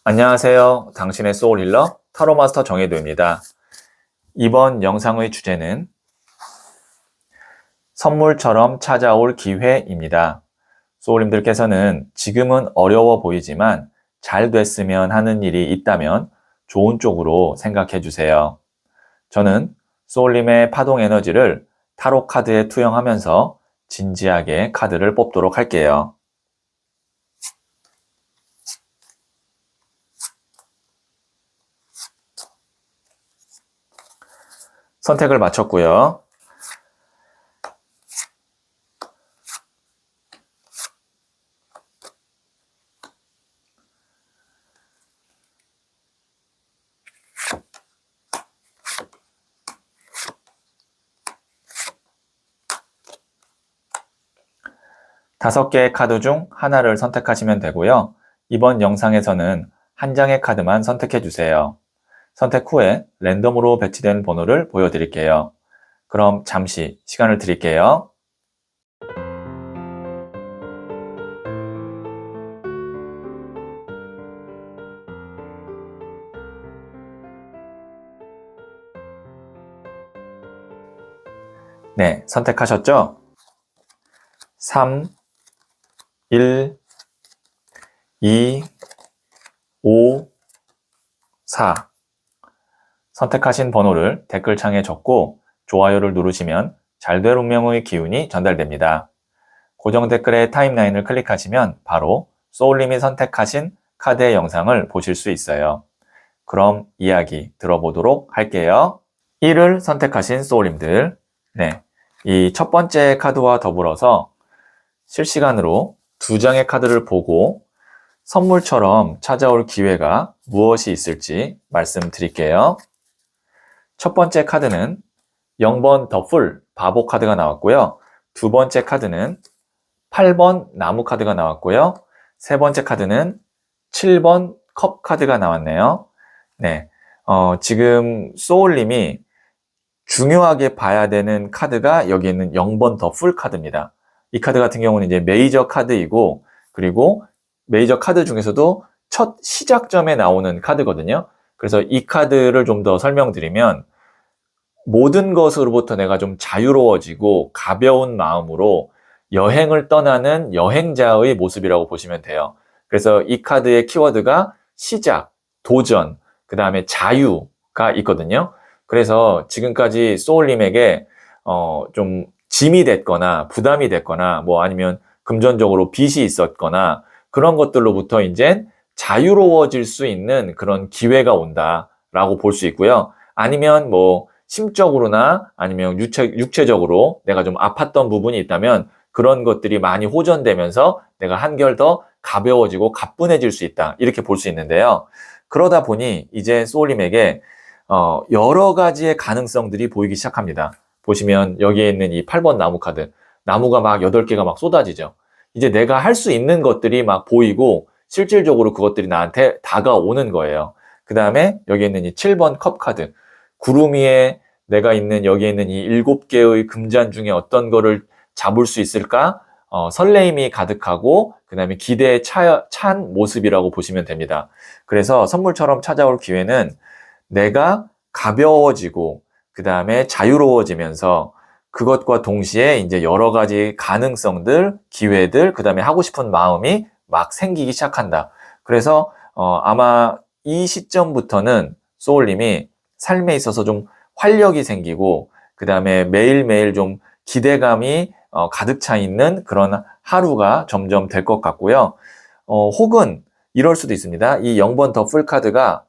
안녕하세요. 당신의 소울힐러 타로마스터 정혜도입니다. 이번 영상의 주제는 선물처럼 찾아올 기회입니다. 소울님들께서는 지금은 어려워 보이지만 잘 됐으면 하는 일이 있다면 좋은 쪽으로 생각해 주세요. 저는 소울님의 파동 에너지를 타로 카드에 투영하면서 진지하게 카드를 뽑도록 할게요. 선택을 마쳤고요. 다섯 개의 카드 중 하나를 선택하시면 되고요. 이번 영상에서는 한 장의 카드만 선택해 주세요. 선택 후에 랜덤으로 배치된 번호를 보여드릴게요. 그럼 잠시 시간을 드릴게요. 네, 선택하셨죠? 3, 1, 2, 5, 4. 선택하신 번호를 댓글창에 적고 좋아요를 누르시면 잘될 운명의 기운이 전달됩니다. 고정 댓글의 타임라인을 클릭하시면 바로 소울님이 선택하신 카드의 영상을 보실 수 있어요. 그럼 이야기 들어보도록 할게요. 1을 선택하신 소울님들, 네, 이 첫 번째 카드와 더불어서 실시간으로 두 장의 카드를 보고 선물처럼 찾아올 기회가 무엇이 있을지 말씀드릴게요. 첫 번째 카드는 0번 더 풀 바보 카드가 나왔고요. 두 번째 카드는 8번 나무 카드가 나왔고요. 세 번째 카드는 7번 컵 카드가 나왔네요. 네, 지금 소울님이 중요하게 봐야 되는 카드가 여기 있는 0번 더 풀 카드입니다. 이 카드 같은 경우는 이제 메이저 카드이고, 그리고 메이저 카드 중에서도 첫 시작점에 나오는 카드거든요. 그래서 이 카드를 좀 더 설명드리면, 모든 것으로부터 내가 좀 자유로워지고 가벼운 마음으로 여행을 떠나는 여행자의 모습이라고 보시면 돼요. 그래서 이 카드의 키워드가 시작, 도전, 그 다음에 자유가 있거든요. 그래서 지금까지 소울님에게 좀 짐이 됐거나 부담이 됐거나 뭐 아니면 금전적으로 빚이 있었거나 그런 것들로부터 이제 자유로워질 수 있는 그런 기회가 온다라고 볼 수 있고요. 아니면 뭐 심적으로나 아니면 육체적으로 내가 좀 아팠던 부분이 있다면 그런 것들이 많이 호전되면서 내가 한결 더 가벼워지고 가뿐해질 수 있다. 이렇게 볼 수 있는데요. 그러다 보니 이제 소울님에게 여러 가지의 가능성들이 보이기 시작합니다. 보시면 여기에 있는 이 8번 나무 카드, 나무가 막 8개가 막 쏟아지죠. 이제 내가 할 수 있는 것들이 막 보이고 실질적으로 그것들이 나한테 다가오는 거예요. 그 다음에 여기 있는 이 7번 컵 카드, 구름 위에 내가 있는 여기에 있는 이 7개의 금잔 중에 어떤 거를 잡을 수 있을까? 설레임이 가득하고 그 다음에 기대에 찬 모습이라고 보시면 됩니다. 그래서 선물처럼 찾아올 기회는 내가 가벼워지고 그 다음에 자유로워지면서 그것과 동시에 이제 여러 가지 가능성들, 기회들, 그 다음에 하고 싶은 마음이 막 생기기 시작한다. 그래서 아마 이 시점부터는 소울님이 삶에 있어서 좀 활력이 생기고 그 다음에 매일매일 좀 기대감이 가득 차 있는 그런 하루가 점점 될 것 같고요. 혹은 이럴 수도 있습니다. 이 0번 더 풀 카드가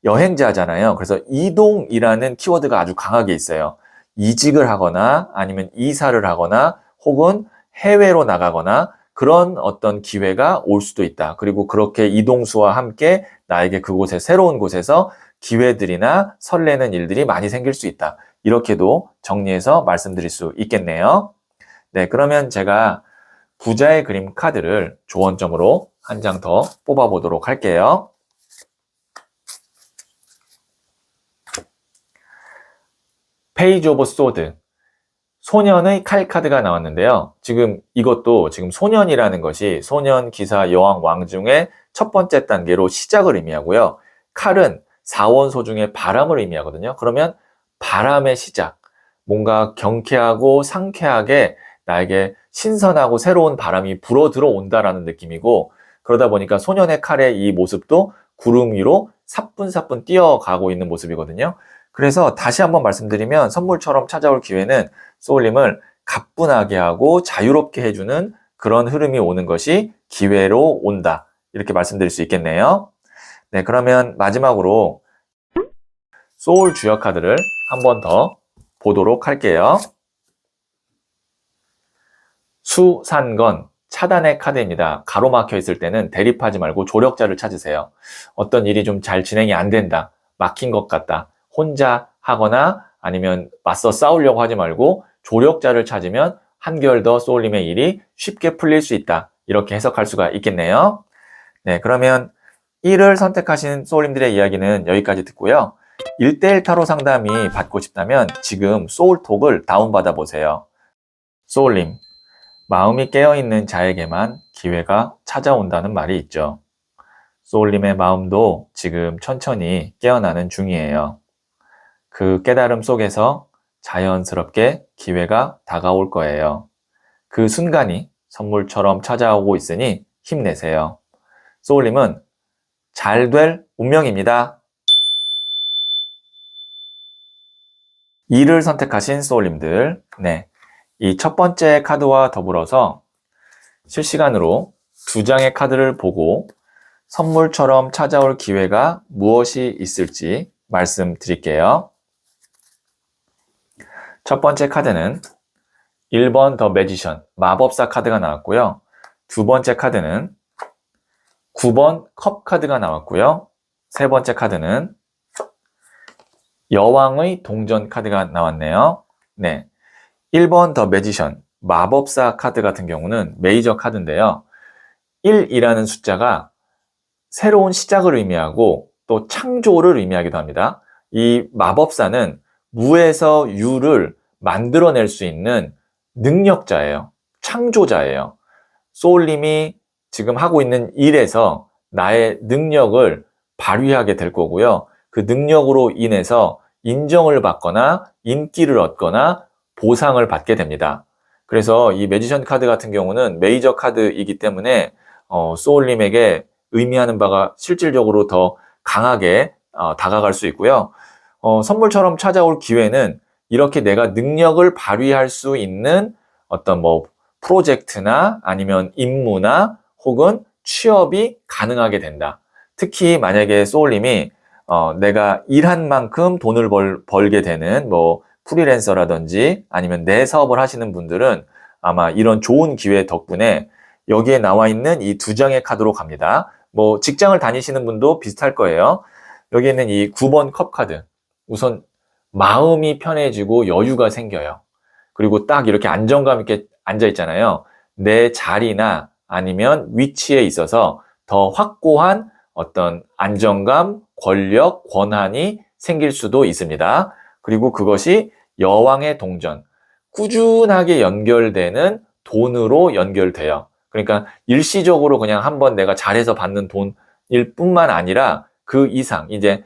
여행자잖아요. 그래서 이동이라는 키워드가 아주 강하게 있어요. 이직을 하거나 아니면 이사를 하거나 혹은 해외로 나가거나 그런 어떤 기회가 올 수도 있다. 그리고 그렇게 이동수와 함께 나에게 그곳에 새로운 곳에서 기회들이나 설레는 일들이 많이 생길 수 있다. 이렇게도 정리해서 말씀드릴 수 있겠네요. 네, 그러면 제가 부자의 그림 카드를 조언점으로 한 장 더 뽑아보도록 할게요. 페이지 오브 소드, 소년의 칼 카드가 나왔는데요. 지금 이것도 지금 소년이라는 것이 소년, 기사, 여왕, 왕 중에 첫 번째 단계로 시작을 의미하고요. 칼은 사원소 중에 바람을 의미하거든요. 그러면 바람의 시작, 뭔가 경쾌하고 상쾌하게 나에게 신선하고 새로운 바람이 불어 들어온다라는 느낌이고, 그러다 보니까 소년의 칼의 이 모습도 구름 위로 사뿐사뿐 뛰어가고 있는 모습이거든요. 그래서 다시 한번 말씀드리면 선물처럼 찾아올 기회는 소울님을 가뿐하게 하고 자유롭게 해주는 그런 흐름이 오는 것이 기회로 온다. 이렇게 말씀드릴 수 있겠네요. 네, 그러면 마지막으로 소울 주역 카드를 한 번 더 보도록 할게요. 수산건, 차단의 카드입니다. 가로막혀 있을 때는 대립하지 말고 조력자를 찾으세요. 어떤 일이 좀 잘 진행이 안 된다, 막힌 것 같다, 혼자 하거나 아니면 맞서 싸우려고 하지 말고 조력자를 찾으면 한결 더 소울님의 일이 쉽게 풀릴 수 있다. 이렇게 해석할 수가 있겠네요. 네, 그러면 1을 선택하신 소울님들의 이야기는 여기까지 듣고요. 1대1 타로 상담이 받고 싶다면 지금 소울톡을 다운받아 보세요. 소울님, 마음이 깨어있는 자에게만 기회가 찾아온다는 말이 있죠. 소울님의 마음도 지금 천천히 깨어나는 중이에요. 그 깨달음 속에서 자연스럽게 기회가 다가올 거예요. 그 순간이 선물처럼 찾아오고 있으니 힘내세요. 소울님은 잘 될 운명입니다. 2를 선택하신 소울님들, 네, 이 첫 번째 카드와 더불어서 실시간으로 2장의 카드를 보고 선물처럼 찾아올 기회가 무엇이 있을지 말씀드릴게요. 첫 번째 카드는 1번 더 매지션, 마법사 카드가 나왔고요. 두 번째 카드는 9번 컵 카드가 나왔고요. 세 번째 카드는 여왕의 동전 카드가 나왔네요. 네, 1번 더 매지션, 마법사 카드 같은 경우는 메이저 카드인데요. 1이라는 숫자가 새로운 시작을 의미하고 또 창조를 의미하기도 합니다. 이 마법사는 무에서 유를 만들어낼 수 있는 능력자예요. 창조자예요. 소울님이 지금 하고 있는 일에서 나의 능력을 발휘하게 될 거고요. 그 능력으로 인해서 인정을 받거나 인기를 얻거나 보상을 받게 됩니다. 그래서 이 매지션 카드 같은 경우는 메이저 카드이기 때문에 소울님에게 의미하는 바가 실질적으로 더 강하게 다가갈 수 있고요. 선물처럼 찾아올 기회는 이렇게 내가 능력을 발휘할 수 있는 어떤 뭐 프로젝트나 아니면 임무나 혹은 취업이 가능하게 된다. 특히 만약에 소울님이 내가 일한 만큼 돈을 벌게 되는 뭐 프리랜서라든지 아니면 내 사업을 하시는 분들은 아마 이런 좋은 기회 덕분에 여기에 나와 있는 이 2장의 카드로 갑니다. 뭐 직장을 다니시는 분도 비슷할 거예요. 여기 있는 이 9번 컵 카드. 우선 마음이 편해지고 여유가 생겨요. 그리고 딱 이렇게 안정감 있게 앉아 있잖아요. 내 자리나 아니면 위치에 있어서 더 확고한 어떤 안정감, 권력, 권한이 생길 수도 있습니다. 그리고 그것이 여왕의 동전, 꾸준하게 연결되는 돈으로 연결돼요. 그러니까 일시적으로 그냥 한번 내가 잘해서 받는 돈일 뿐만 아니라 그 이상, 이제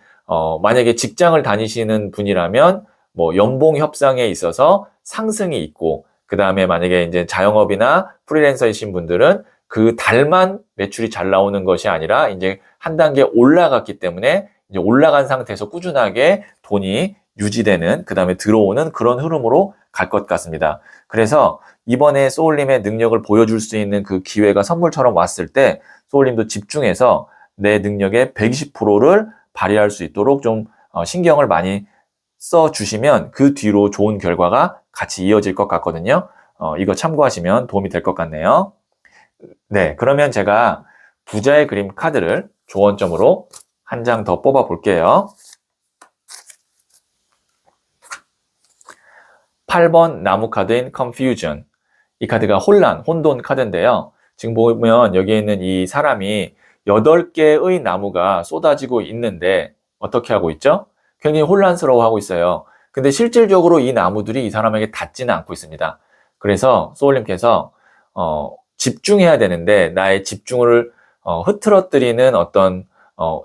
만약에 직장을 다니시는 분이라면 뭐 연봉 협상에 있어서 상승이 있고, 그 다음에 만약에 이제 자영업이나 프리랜서이신 분들은 그 달만 매출이 잘 나오는 것이 아니라 이제 한 단계 올라갔기 때문에 이제 올라간 상태에서 꾸준하게 돈이 유지되는, 그 다음에 들어오는 그런 흐름으로 갈 것 같습니다. 그래서 이번에 소울님의 능력을 보여줄 수 있는 그 기회가 선물처럼 왔을 때 소울님도 집중해서 내 능력의 120%를 발휘할 수 있도록 좀 신경을 많이 써주시면 그 뒤로 좋은 결과가 같이 이어질 것 같거든요. 이거 참고하시면 도움이 될 것 같네요. 네, 그러면 제가 부자의 그림 카드를 조언점으로 한 장 더 뽑아 볼게요. 8번 나무 카드인 Confusion. 이 카드가 혼란, 혼돈 카드인데요. 지금 보면 여기에 있는 이 사람이 8개의 나무가 쏟아지고 있는데 어떻게 하고 있죠? 굉장히 혼란스러워하고 있어요. 근데 실질적으로 이 나무들이 이 사람에게 닿지는 않고 있습니다. 그래서 소울님께서 집중해야 되는데 나의 집중을 흐트러뜨리는 어떤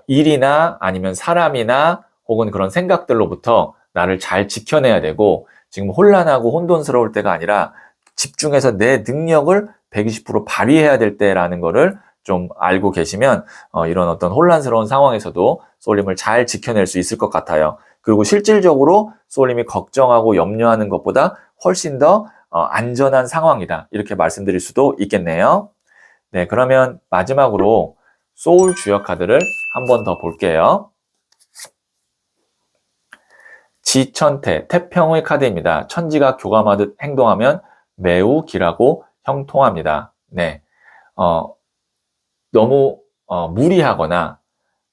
일이나 아니면 사람이나 혹은 그런 생각들로부터 나를 잘 지켜내야 되고, 지금 혼란하고 혼돈스러울 때가 아니라 집중해서 내 능력을 120% 발휘해야 될 때라는 거를 좀 알고 계시면 이런 어떤 혼란스러운 상황에서도 소울님을 잘 지켜낼 수 있을 것 같아요. 그리고 실질적으로 소울님이 걱정하고 염려하는 것보다 훨씬 더 안전한 상황이다, 이렇게 말씀드릴 수도 있겠네요. 네, 그러면 마지막으로 소울 주역 카드를 한 번 더 볼게요. 지천태, 태평의 카드입니다. 천지가 교감하듯 행동하면 매우 길하고 형통합니다. 네, 너무 무리하거나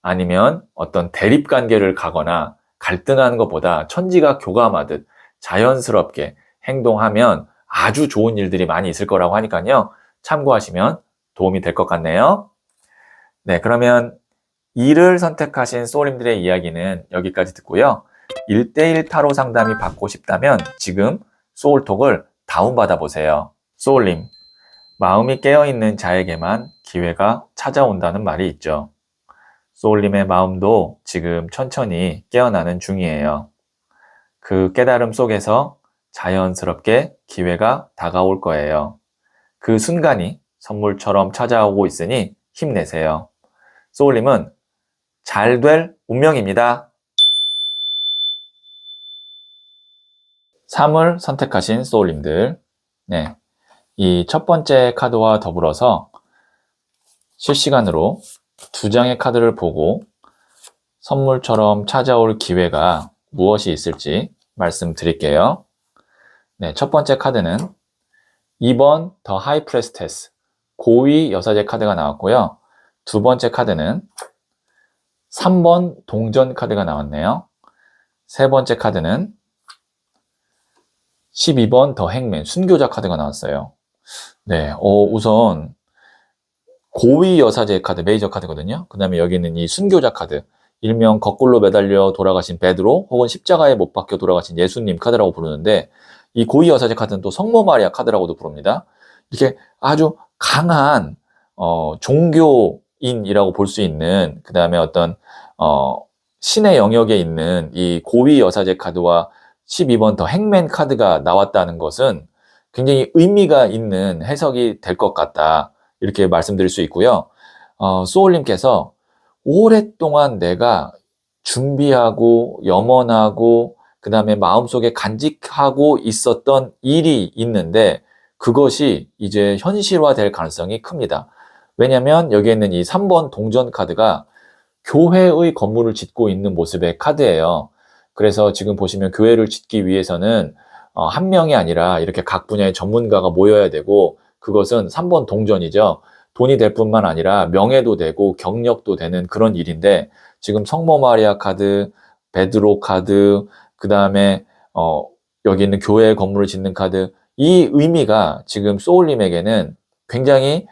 아니면 어떤 대립관계를 가거나 갈등하는 것보다 천지가 교감하듯 자연스럽게 행동하면 아주 좋은 일들이 많이 있을 거라고 하니까요. 참고하시면 도움이 될 것 같네요. 네, 그러면 2를 선택하신 소울님들의 이야기는 여기까지 듣고요. 1대1 타로 상담이 받고 싶다면 지금 소울톡을 다운받아 보세요. 소울님, 마음이 깨어있는 자에게만 기회가 찾아온다는 말이 있죠. 소울님의 마음도 지금 천천히 깨어나는 중이에요. 그 깨달음 속에서 자연스럽게 기회가 다가올 거예요. 그 순간이 선물처럼 찾아오고 있으니 힘내세요. 소울님은 잘 될 운명입니다. 3을 선택하신 소울님들, 네, 이 첫 번째 카드와 더불어서 실시간으로 2장의 카드를 보고 선물처럼 찾아올 기회가 무엇이 있을지 말씀드릴게요. 네, 첫 번째 카드는 2번 더 하이 프레스테스, 고위 여사제 카드가 나왔고요. 두 번째 카드는 3번 동전 카드가 나왔네요. 세 번째 카드는 12번 더 행맨, 순교자 카드가 나왔어요. 네, 우선 고위 여사제 카드, 메이저 카드거든요. 그 다음에 여기는 이 순교자 카드, 일명 거꾸로 매달려 돌아가신 베드로 혹은 십자가에 못 박혀 돌아가신 예수님 카드라고 부르는데, 이 고위 여사제 카드는 또 성모 마리아 카드라고도 부릅니다. 이렇게 아주 강한 종교인이라고 볼 수 있는, 그 다음에 어떤 신의 영역에 있는 이 고위 여사제 카드와 12번 더 행맨 카드가 나왔다는 것은 굉장히 의미가 있는 해석이 될 것 같다, 이렇게 말씀드릴 수 있고요. 소울님께서 오랫동안 내가 준비하고 염원하고 그 다음에 마음속에 간직하고 있었던 일이 있는데 그것이 이제 현실화될 가능성이 큽니다. 왜냐하면 여기에 있는 이 3번 동전 카드가 교회의 건물을 짓고 있는 모습의 카드예요. 그래서 지금 보시면 교회를 짓기 위해서는 한 명이 아니라 이렇게 각 분야의 전문가가 모여야 되고, 그것은 3번 동전이죠. 돈이 될 뿐만 아니라 명예도 되고 경력도 되는 그런 일인데, 지금 성모 마리아 카드, 베드로 카드, 그 다음에 여기 있는 교회 건물을 짓는 카드, 이 의미가 지금 소울님에게는 굉장히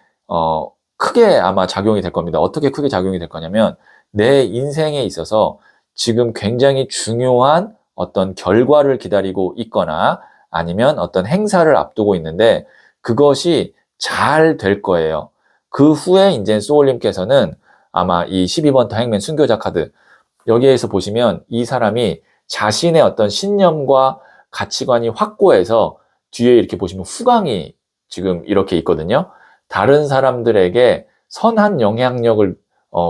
크게 아마 작용이 될 겁니다. 어떻게 크게 작용이 될 거냐면, 내 인생에 있어서 지금 굉장히 중요한 어떤 결과를 기다리고 있거나 아니면 어떤 행사를 앞두고 있는데 그것이 잘 될 거예요. 그 후에 이제 소울님께서는 아마 이 12번 더 행맨 순교자 카드, 여기에서 보시면 이 사람이 자신의 어떤 신념과 가치관이 확고해서 뒤에 이렇게 보시면 후광이 지금 이렇게 있거든요. 다른 사람들에게 선한 영향력을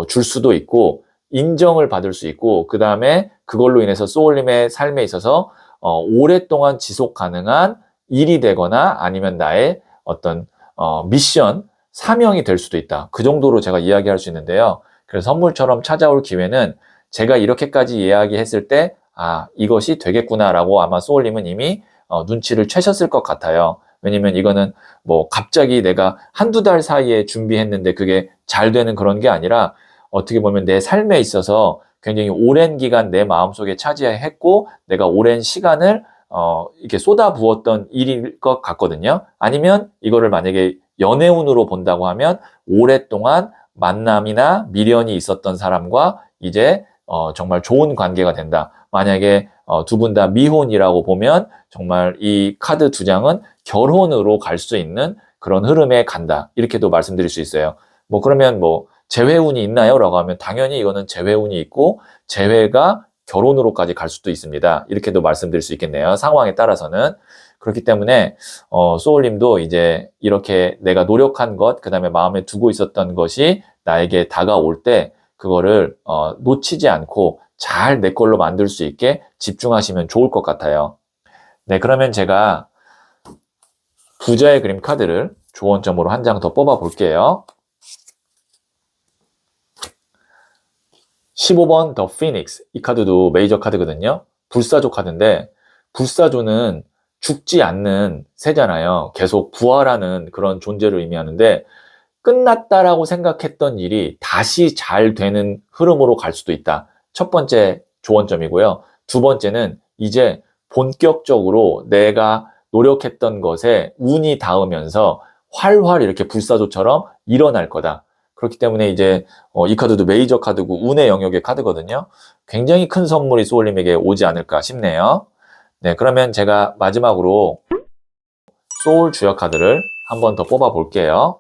줄 수도 있고 인정을 받을 수 있고, 그 다음에 그걸로 인해서 소울님의 삶에 있어서 오랫동안 지속 가능한 일이 되거나 아니면 나의 어떤 미션, 사명이 될 수도 있다. 그 정도로 제가 이야기할 수 있는데요. 그래서 선물처럼 찾아올 기회는 제가 이렇게까지 이야기했을 때 이것이 되겠구나라고 아마 소울님은 이미 눈치를 채셨을 것 같아요. 왜냐면 이거는 뭐 갑자기 내가 한두 달 사이에 준비했는데 그게 잘 되는 그런 게 아니라 어떻게 보면 내 삶에 있어서 굉장히 오랜 기간 내 마음속에 차지했고 내가 오랜 시간을 이렇게 쏟아부었던 일일 것 같거든요. 아니면 이거를 만약에 연애운으로 본다고 하면 오랫동안 만남이나 미련이 있었던 사람과 이제 정말 좋은 관계가 된다. 만약에 두 분 다 미혼이라고 보면 정말 이 카드 두 장은 결혼으로 갈 수 있는 그런 흐름에 간다. 이렇게도 말씀드릴 수 있어요. 뭐 그러면 뭐 재회운이 있나요? 라고 하면 당연히 이거는 재회운이 있고 재회가 결혼으로까지 갈 수도 있습니다. 이렇게도 말씀드릴 수 있겠네요. 상황에 따라서는. 그렇기 때문에 소울님도 이제 이렇게 내가 노력한 것, 그 다음에 마음에 두고 있었던 것이 나에게 다가올 때 그거를 놓치지 않고 잘 내 걸로 만들 수 있게 집중하시면 좋을 것 같아요. 네, 그러면 제가 부자의 그림 카드를 조언점으로 한 장 더 뽑아 볼게요. 15번 더 피닉스. 이 카드도 메이저 카드거든요. 불사조 카드인데 불사조는 죽지 않는 새잖아요. 계속 부활하는 그런 존재를 의미하는데 끝났다라고 생각했던 일이 다시 잘 되는 흐름으로 갈 수도 있다. 첫 번째 조언점이고요. 두 번째는 이제 본격적으로 내가 노력했던 것에 운이 닿으면서 활활 이렇게 불사조처럼 일어날 거다. 그렇기 때문에 이제 이 카드도 메이저 카드고 운의 영역의 카드거든요. 굉장히 큰 선물이 소울님에게 오지 않을까 싶네요. 네, 그러면 제가 마지막으로 소울 주역 카드를 한 번 더 뽑아 볼게요.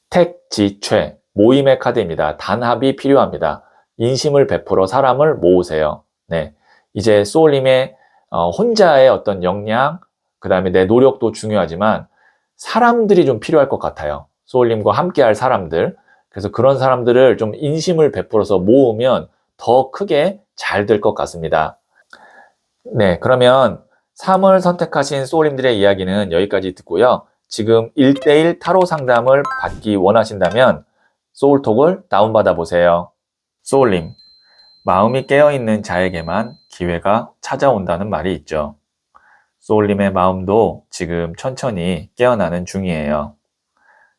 택지최, 모임의 카드입니다. 단합이 필요합니다. 인심을 베풀어 사람을 모으세요. 네, 이제 소울님의 혼자의 어떤 역량, 그 다음에 내 노력도 중요하지만 사람들이 좀 필요할 것 같아요. 소울님과 함께할 사람들. 그래서 그런 사람들을 좀 인심을 베풀어서 모으면 더 크게 잘 될 것 같습니다. 네, 그러면 3을 선택하신 소울님들의 이야기는 여기까지 듣고요. 지금 1대1 타로 상담을 받기 원하신다면 소울톡을 다운받아 보세요. 소울님, 마음이 깨어있는 자에게만 기회가 찾아온다는 말이 있죠. 소울님의 마음도 지금 천천히 깨어나는 중이에요.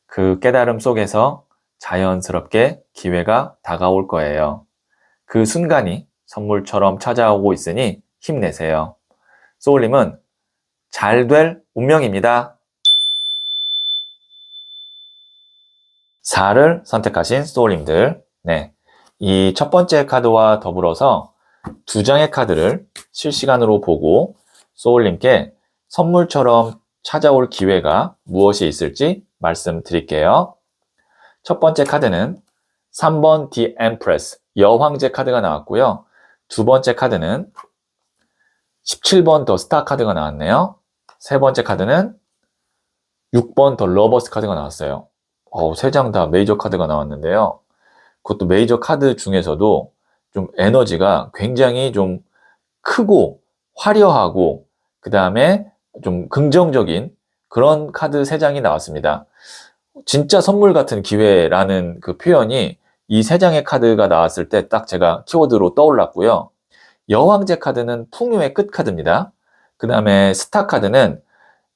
그 깨달음 속에서 자연스럽게 기회가 다가올 거예요. 그 순간이 선물처럼 찾아오고 있으니 힘내세요. 소울님은 잘 될 운명입니다. 4를 선택하신 소울님들, 네, 이 첫 번째 카드와 더불어서 두 장의 카드를 실시간으로 보고 소울님께 선물처럼 찾아올 기회가 무엇이 있을지 말씀드릴게요. 첫 번째 카드는 3번 The Empress, 여황제 카드가 나왔고요. 두 번째 카드는 17번 더 스타 카드가 나왔네요. 세 번째 카드는 6번 더 러버스 카드가 나왔어요. 세 장 다 메이저 카드가 나왔는데요. 그것도 메이저 카드 중에서도 좀 에너지가 굉장히 좀 크고 화려하고 그 다음에 좀 긍정적인 그런 카드 3장이 나왔습니다. 진짜 선물 같은 기회라는 그 표현이 이 3장의 카드가 나왔을 때 딱 제가 키워드로 떠올랐고요. 여왕제 카드는 풍요의 끝 카드입니다. 그 다음에 스타 카드는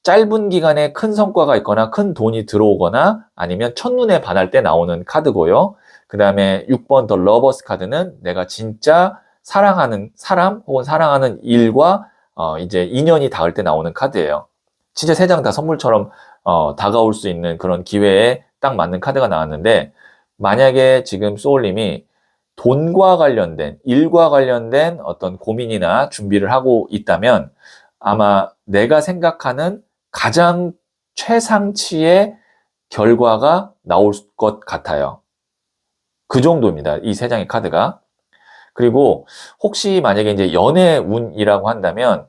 짧은 기간에 큰 성과가 있거나 큰 돈이 들어오거나 아니면 첫눈에 반할 때 나오는 카드고요. 그 다음에 6번 더 러버스 카드는 내가 진짜 사랑하는 사람 혹은 사랑하는 일과 이제 인연이 닿을 때 나오는 카드예요. 진짜 3장 다 선물처럼 다가올 수 있는 그런 기회에 딱 맞는 카드가 나왔는데 만약에 지금 소울님이 돈과 관련된 일과 관련된 어떤 고민이나 준비를 하고 있다면 아마 내가 생각하는 가장 최상치의 결과가 나올 것 같아요. 그 정도입니다. 이 3장의 카드가. 그리고 혹시 만약에 이제 연애 운이라고 한다면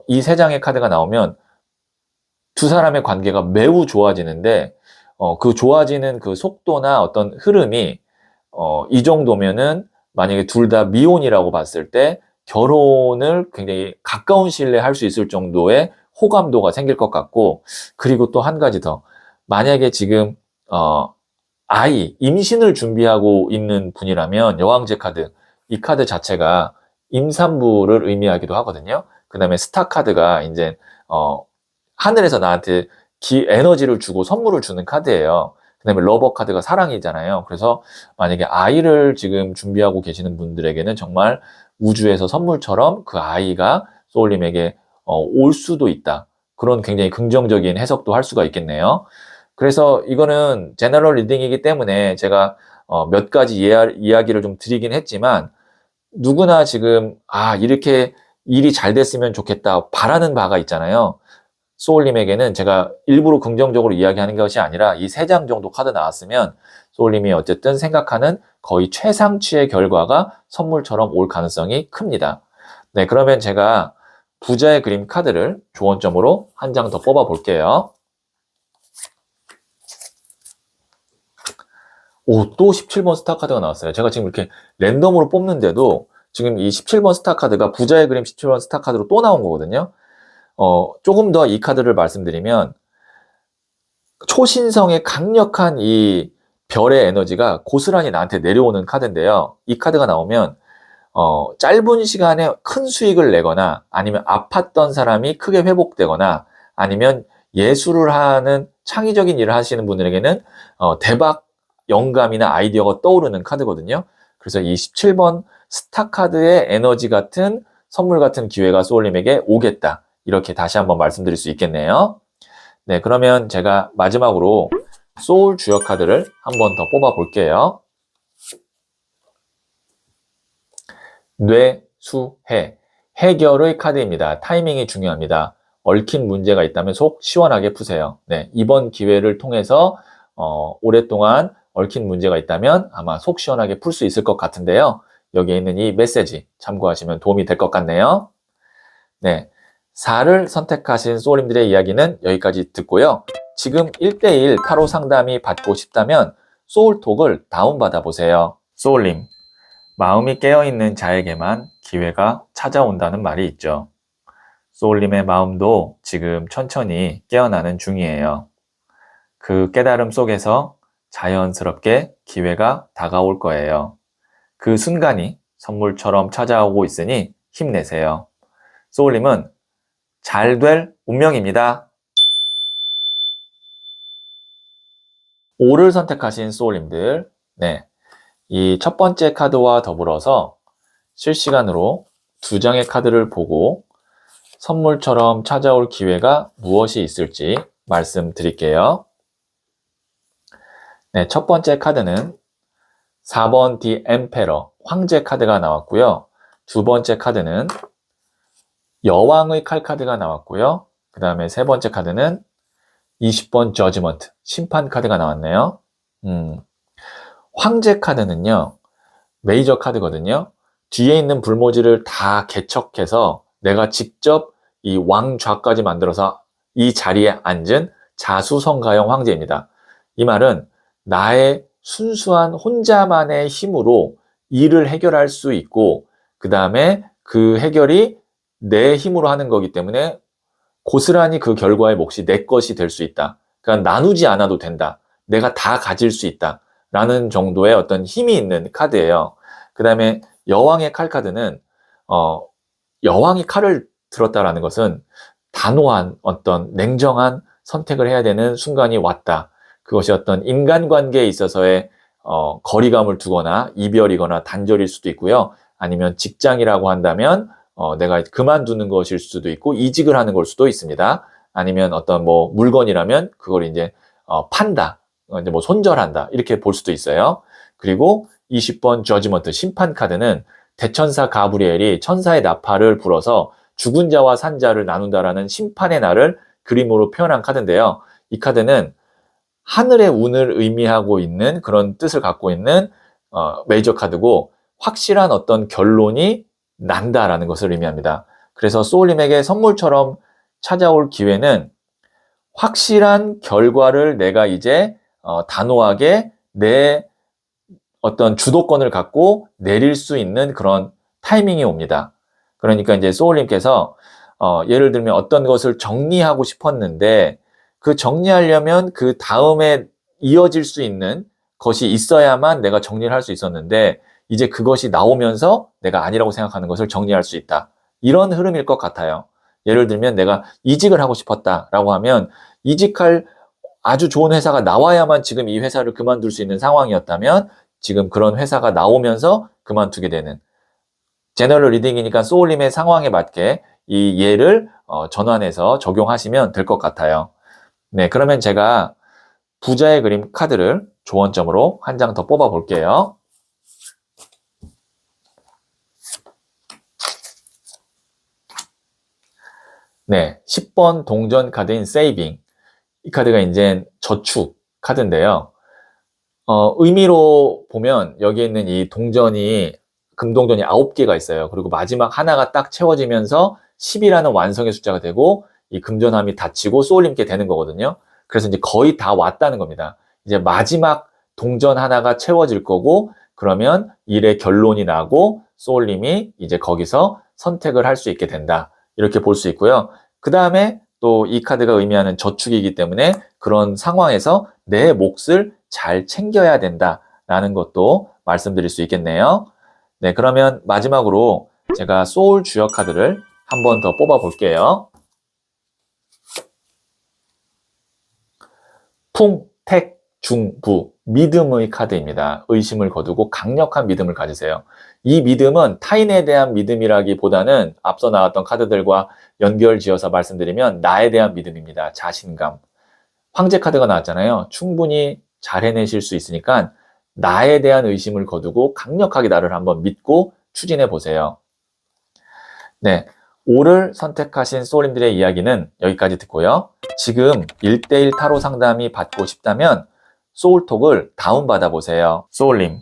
이 3장의 카드가 나오면 두 사람의 관계가 매우 좋아지는데 그 좋아지는 그 속도나 어떤 흐름이 이 정도면은 만약에 둘 다 미혼이라고 봤을 때 결혼을 굉장히 가까운 시일 내에 할 수 있을 정도의 호감도가 생길 것 같고 그리고 또 한 가지 더 만약에 지금 임신을 준비하고 있는 분이라면 여왕제 카드 이 카드 자체가 임산부를 의미하기도 하거든요. 그 다음에 스타 카드가 이제 하늘에서 나한테 에너지를 주고 선물을 주는 카드예요. 그 다음에 러버 카드가 사랑이잖아요. 그래서 만약에 아이를 지금 준비하고 계시는 분들에게는 정말 우주에서 선물처럼 그 아이가 소울님에게 올 수도 있다. 그런 굉장히 긍정적인 해석도 할 수가 있겠네요. 그래서 이거는 제너럴 리딩이기 때문에 제가 몇 가지 이야기를 좀 드리긴 했지만 누구나 지금 이렇게 일이 잘 됐으면 좋겠다 바라는 바가 있잖아요. 소울님에게는 제가 일부러 긍정적으로 이야기하는 것이 아니라 이 3장 정도 카드 나왔으면 소울님이 어쨌든 생각하는 거의 최상치의 결과가 선물처럼 올 가능성이 큽니다. 네, 그러면 제가 부자의 그림 카드를 조언점으로 한 장 더 뽑아 볼게요. 또 17번 스타 카드가 나왔어요. 제가 지금 이렇게 랜덤으로 뽑는데도 지금 이 17번 스타 카드가 부자의 그림 17번 스타 카드로 또 나온 거거든요. 조금 더 이 카드를 말씀드리면 초신성의 강력한 이 별의 에너지가 고스란히 나한테 내려오는 카드인데요. 이 카드가 나오면 짧은 시간에 큰 수익을 내거나 아니면 아팠던 사람이 크게 회복되거나 아니면 예술을 하는 창의적인 일을 하시는 분들에게는 대박 영감이나 아이디어가 떠오르는 카드거든요. 그래서 이 17번 스타 카드의 에너지 같은 선물 같은 기회가 소울님에게 오겠다. 이렇게 다시 한번 말씀드릴 수 있겠네요. 네, 그러면 제가 마지막으로 소울 주역 카드를 한 번 더 뽑아 볼게요. 뇌수해. 해결의 카드입니다. 타이밍이 중요합니다. 얽힌 문제가 있다면 속 시원하게 푸세요. 네, 이번 기회를 통해서 오랫동안 얽힌 문제가 있다면 아마 속 시원하게 풀 수 있을 것 같은데요. 여기에 있는 이 메시지 참고하시면 도움이 될 것 같네요. 네, 4를 선택하신 소울님들의 이야기는 여기까지 듣고요. 지금 1대1 타로 상담이 받고 싶다면 소울톡을 다운받아 보세요. 소울님, 마음이 깨어있는 자에게만 기회가 찾아온다는 말이 있죠. 소울님의 마음도 지금 천천히 깨어나는 중이에요. 그 깨달음 속에서 자연스럽게 기회가 다가올 거예요. 그 순간이 선물처럼 찾아오고 있으니 힘내세요. 소울님은 잘 될 운명입니다. 5를 선택하신 소울님들, 네, 이 첫 번째 카드와 더불어서 실시간으로 2장의 카드를 보고 선물처럼 찾아올 기회가 무엇이 있을지 말씀드릴게요. 네, 첫 번째 카드는 4번 디 엠페러, 황제 카드가 나왔고요. 두 번째 카드는 여왕의 칼 카드가 나왔고요. 그 다음에 세 번째 카드는 20번 저지먼트, 심판 카드가 나왔네요. 황제 카드는요, 메이저 카드거든요. 뒤에 있는 불모지를 다 개척해서 내가 직접 이 왕좌까지 만들어서 이 자리에 앉은 자수성가형 황제입니다. 이 말은 나의 순수한 혼자만의 힘으로 일을 해결할 수 있고 그 다음에 그 해결이 내 힘으로 하는 거기 때문에 고스란히 그 결과의 몫이 내 것이 될 수 있다. 그러니까 나누지 않아도 된다. 내가 다 가질 수 있다. 라는 정도의 어떤 힘이 있는 카드예요. 그 다음에 여왕의 칼 카드는 여왕이 칼을 들었다라는 것은 단호한 어떤 냉정한 선택을 해야 되는 순간이 왔다. 그것이 어떤 인간관계에 있어서의 거리감을 두거나 이별이거나 단절일 수도 있고요. 아니면 직장이라고 한다면 내가 그만두는 것일 수도 있고 이직을 하는 걸 수도 있습니다. 아니면 어떤 뭐 물건이라면 그걸 이제 판다, 이제 뭐 손절한다 이렇게 볼 수도 있어요. 그리고 20번 저지먼트 심판 카드는 대천사 가브리엘이 천사의 나팔을 불어서 죽은 자와 산 자를 나눈다라는 심판의 날을 그림으로 표현한 카드인데요. 이 카드는 하늘의 운을 의미하고 있는 그런 뜻을 갖고 있는 메이저 카드고 확실한 어떤 결론이 난다라는 것을 의미합니다. 그래서 소울님에게 선물처럼 찾아올 기회는 확실한 결과를 내가 이제 단호하게 내 어떤 주도권을 갖고 내릴 수 있는 그런 타이밍이 옵니다. 그러니까 이제 소울님께서 예를 들면 어떤 것을 정리하고 싶었는데 그 정리하려면 그 다음에 이어질 수 있는 것이 있어야만 내가 정리를 할 수 있었는데 이제 그것이 나오면서 내가 아니라고 생각하는 것을 정리할 수 있다. 이런 흐름일 것 같아요. 예를 들면 내가 이직을 하고 싶었다라고 하면 이직할 아주 좋은 회사가 나와야만 지금 이 회사를 그만둘 수 있는 상황이었다면 지금 그런 회사가 나오면서 그만두게 되는 제너럴 리딩이니까 소울님의 상황에 맞게 이 예를 전환해서 적용하시면 될 것 같아요. 네, 그러면 제가 부자의 그림 카드를 조언점으로 한 장 더 뽑아 볼게요. 네, 10번 동전 카드인 세이빙. 이 카드가 이제 저축 카드인데요. 의미로 보면 여기 있는 이 동전이 금동전이 9개가 있어요. 그리고 마지막 하나가 딱 채워지면서 10이라는 완성의 숫자가 되고 이 금전함이 닫히고 소울님께 되는 거거든요. 그래서 이제 거의 다 왔다는 겁니다. 이제 마지막 동전 하나가 채워질 거고 그러면 일의 결론이 나고 소울님이 이제 거기서 선택을 할 수 있게 된다. 이렇게 볼 수 있고요. 그 다음에 또 이 카드가 의미하는 저축이기 때문에 그런 상황에서 내 몫을 잘 챙겨야 된다라는 것도 말씀드릴 수 있겠네요. 네, 그러면 마지막으로 제가 소울 주역 카드를 한 번 더 뽑아 볼게요. 풍, 택, 중, 부, 믿음의 카드입니다. 의심을 거두고 강력한 믿음을 가지세요. 이 믿음은 타인에 대한 믿음이라기보다는 앞서 나왔던 카드들과 연결지어서 말씀드리면 나에 대한 믿음입니다. 자신감. 황제 카드가 나왔잖아요. 충분히 잘 해내실 수 있으니까 나에 대한 의심을 거두고 강력하게 나를 한번 믿고 추진해 보세요. 네, 5를 선택하신 소울님들의 이야기는 여기까지 듣고요. 지금 1대1 타로 상담이 받고 싶다면 소울톡을 다운받아 보세요. 소울님,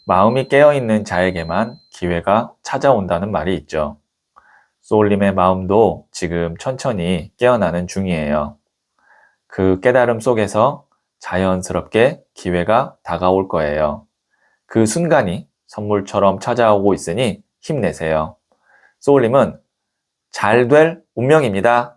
마음이 깨어있는 자에게만 기회가 찾아온다는 말이 있죠. 소울님의 마음도 지금 천천히 깨어나는 중이에요. 그 깨달음 속에서 자연스럽게 기회가 다가올 거예요. 그 순간이 선물처럼 찾아오고 있으니 힘내세요. 소울님은 잘 될 운명입니다.